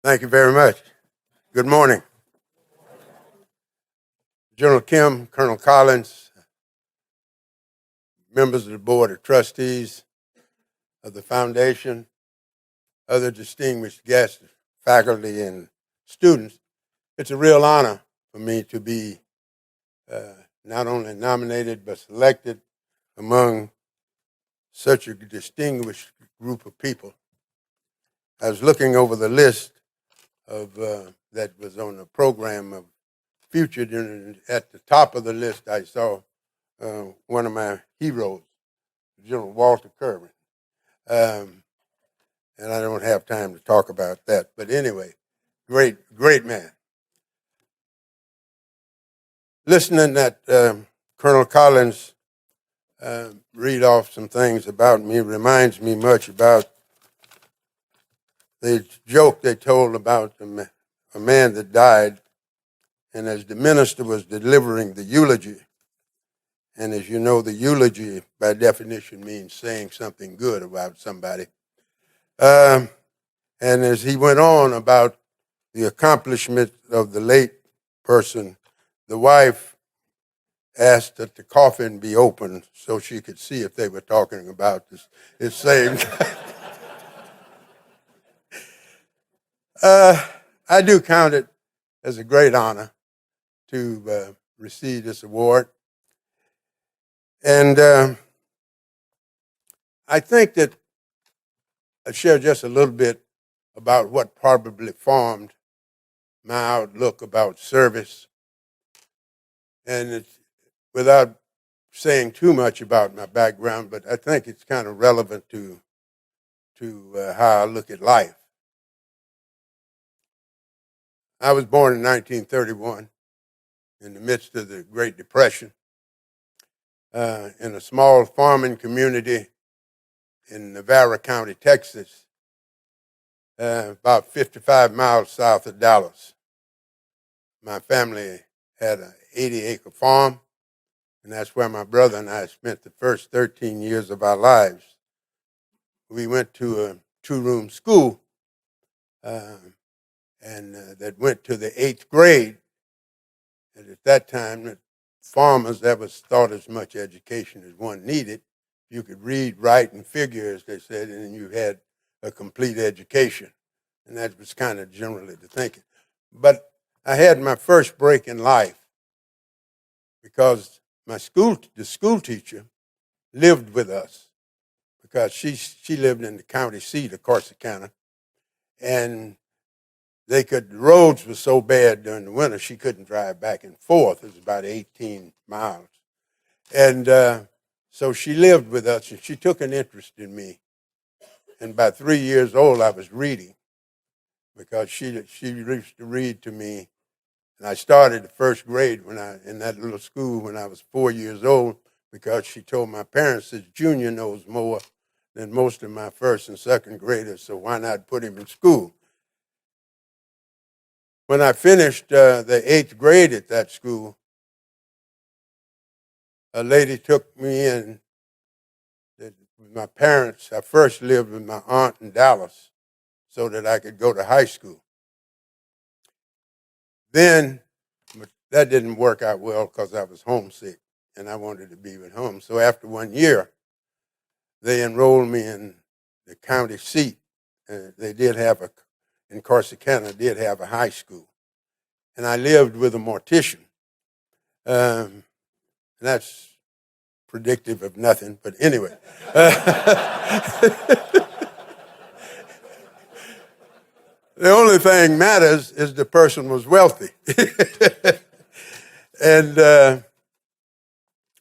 Thank you very much. Good morning. General Kim, Colonel Collins, members of the Board of Trustees of the Foundation, other distinguished guests, faculty, and students. It's a real honor for me to be not only nominated but selected among such a distinguished group of people. I was looking over the list of that was on the program of future, and at the top of the list I saw one of my heroes, General Walter Kirby. And I don't have time to talk about that. But anyway, great man. Listening that Colonel Collins read off some things about me reminds me much about the joke they told about a man that died, and as the minister was delivering the eulogy, and as you know, the eulogy by definition means saying something good about somebody. And as he went on about the accomplishment of the late person, the wife asked that the coffin be opened so she could see if they were talking about this same guy. I do count it as a great honor to receive this award. And I think that I share just a little bit about what probably formed my outlook about service. And it's without saying too much about my background, but I think it's kind of relevant to how I look at life. I was born in 1931 in the midst of the Great Depression in a small farming community in Navarro County, Texas, about 55 miles south of Dallas. My family had an 80-acre farm, and that's where my brother and I spent the first 13 years of our lives. We went to a two-room school and that went to the 8th grade. And at that time, the farmers, that was thought as much education as one needed. You could read, write, and figure, as they said, and you had a complete education. And that was kind of generally the thinking. But I had my first break in life because the school teacher lived with us because she lived in the county seat of Corsicana, and the roads were so bad during the winter she couldn't drive back and forth. It was about 18 miles. And so she lived with us, and she took an interest in me. And by 3 years old, I was reading because she used to read to me. And I started the first grade in that little school when I was 4 years old because she told my parents that Junior knows more than most of my first and second graders, so why not put him in school? When I finished the 8th grade at that school, a lady took me in with my parents. I first lived with my aunt in Dallas so that I could go to high school. Then that didn't work out well because I was homesick and I wanted to be at home. So after 1 year, they enrolled me in the county seat. They did have in Corsicana, did have a high school. And I lived with a mortician. And that's predictive of nothing, but anyway. The only thing matters is the person was wealthy. And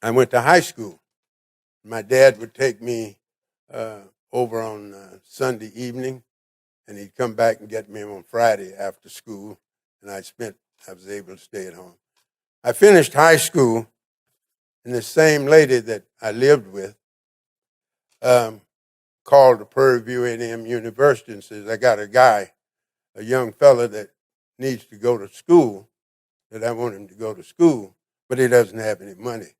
I went to high school. My dad would take me over on Sunday evening, and he'd come back and get me on Friday after school, and I was able to stay at home. I finished high school, and the same lady that I lived with called the Prairie View A&M University and says, I got a young fella that needs to go to school, that I want him to go to school, but he doesn't have any money.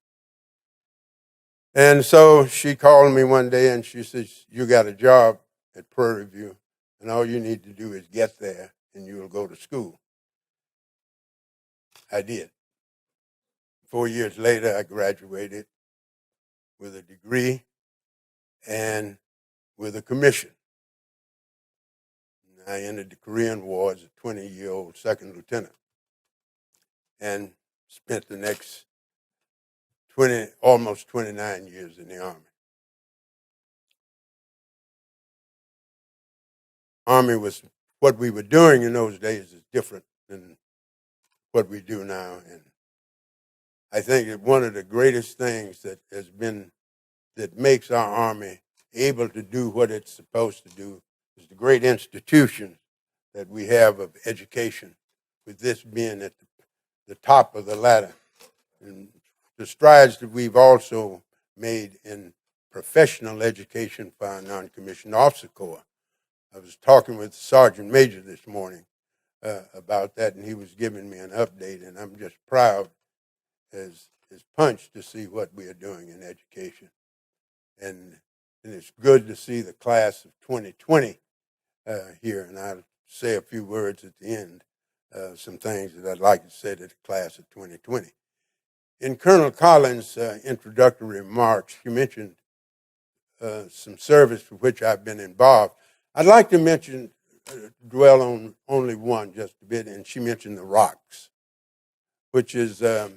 And so she called me one day and she says, you got a job at Prairie View, and all you need to do is get there and you'll go to school. I did. 4 years later, I graduated with a degree and with a commission. I entered the Korean War as a 20-year-old second lieutenant and spent the next almost 29 years in the Army. Army was, what we were doing in those days is different than what we do now. And I think that one of the greatest things that makes our Army able to do what it's supposed to do is the great institutions that we have of education, with this being at the top of the ladder. And the strides that we've also made in professional education for our non-commissioned officer corps. I was talking with the Sergeant Major this morning about that, and he was giving me an update, and I'm just proud as punch to see what we are doing in education. And it's good to see the class of 2020 here, and I'll say a few words at the end, some things that I'd like to say to the class of 2020. In Colonel Collins' introductory remarks, he mentioned some service for which I've been involved. I'd like to dwell on only one just a bit, and she mentioned the ROCs, which is a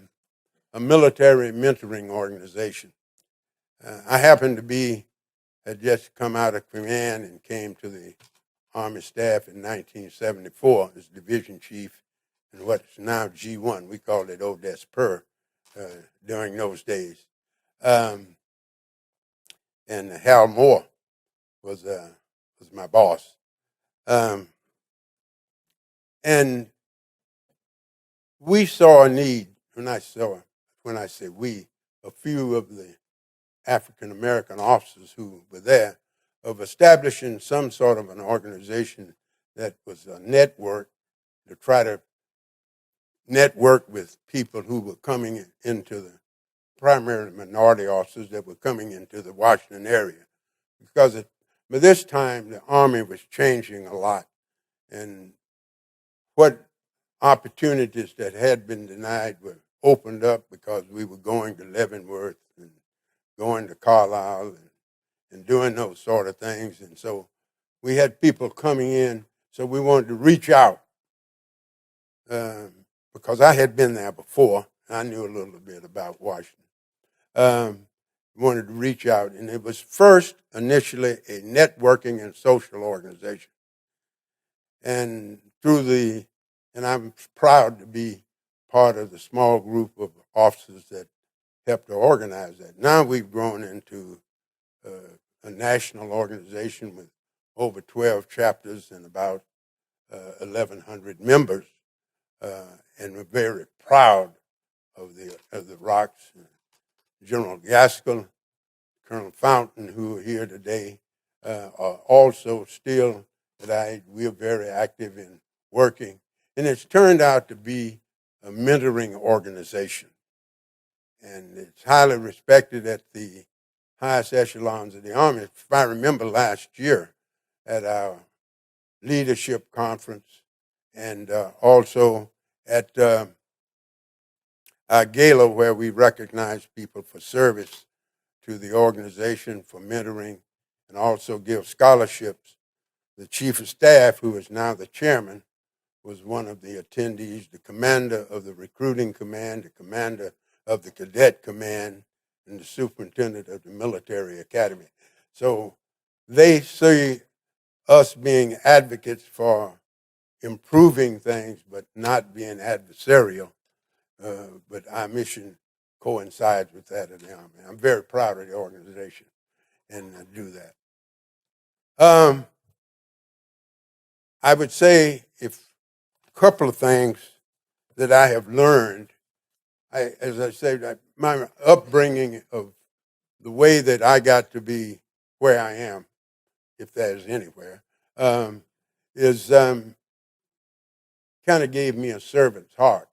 military mentoring organization. I happened to had just come out of command and came to the Army staff in 1974 as division chief in what's now G1. We called it Odes Per during those days. And Hal Moore was my boss. And we saw a need, when I say we, a few of the African American officers who were there, of establishing some sort of an organization that was a network to try to network with people who were coming into primarily minority officers that were coming into the Washington area. Because by this time, the Army was changing a lot. And what opportunities that had been denied were opened up because we were going to Leavenworth and going to Carlisle and doing those sort of things. And so we had people coming in, so we wanted to reach out because I had been there before. I knew a little bit about Washington. Wanted to reach out, and it was first initially a networking and social organization. And and I'm proud to be part of the small group of officers that helped to organize that. Now we've grown into a national organization with over 12 chapters and about 1,100 members, and we're very proud of the ROCs. General Gaskell, Colonel Fountain, who are here today, are also still we're very active in working. And it's turned out to be a mentoring organization. And it's highly respected at the highest echelons of the Army. If I remember last year at our leadership conference and also at our gala where we recognize people for service to the organization, for mentoring, and also give scholarships. The chief of staff, who is now the chairman, was one of the attendees, the commander of the recruiting command, the commander of the cadet command, and the superintendent of the military academy. So they see us being advocates for improving things, but not being adversarial. But our mission coincides with that of the Army. I'm very proud of the organization and do that. I would say a couple of things that I have learned. As I said, my upbringing of the way that I got to be where I am, if that is anywhere, is kind of gave me a servant's heart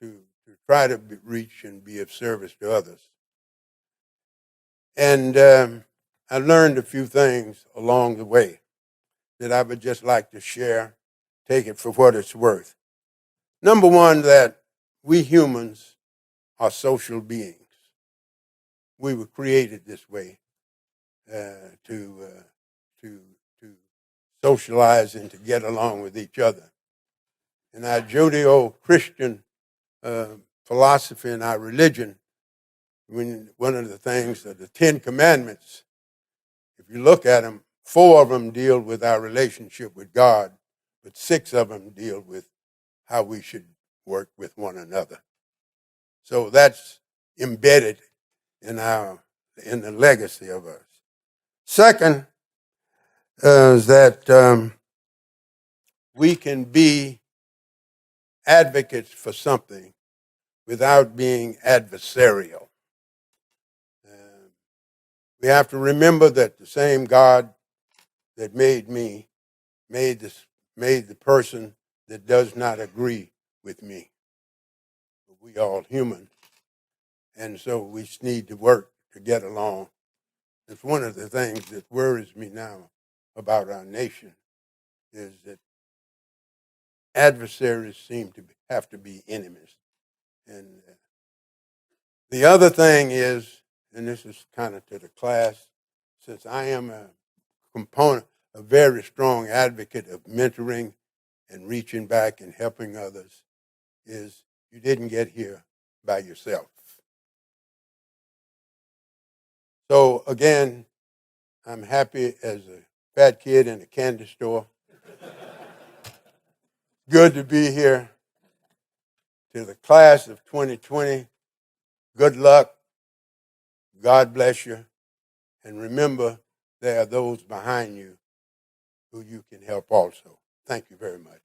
to try to reach and be of service to others. And I learned a few things along the way that I would just like to share take it for what it's worth. Number one, that we humans are social beings. We were created this way to socialize and to get along with each other. In our Judeo-Christian philosophy and our religion, one of the things of the Ten Commandments, if you look at them, 4 of them deal with our relationship with God, but 6 of them deal with how we should work with one another. So that's embedded in the legacy of us. Second is that we can be advocates for something without being adversarial. We have to remember that the same God that made me made the person that does not agree with me. We all human, and so we need to work to get along. It's one of the things that worries me now about our nation is that adversaries seem to have to be enemies. And the other thing is, and this is kind of to the class, since I am a very strong advocate of mentoring and reaching back and helping others, is you didn't get here by yourself. So again, I'm happy as a fat kid in a candy store. Good to be here. To the class of 2020, good luck. God bless you. And remember, there are those behind you who you can help also. Thank you very much.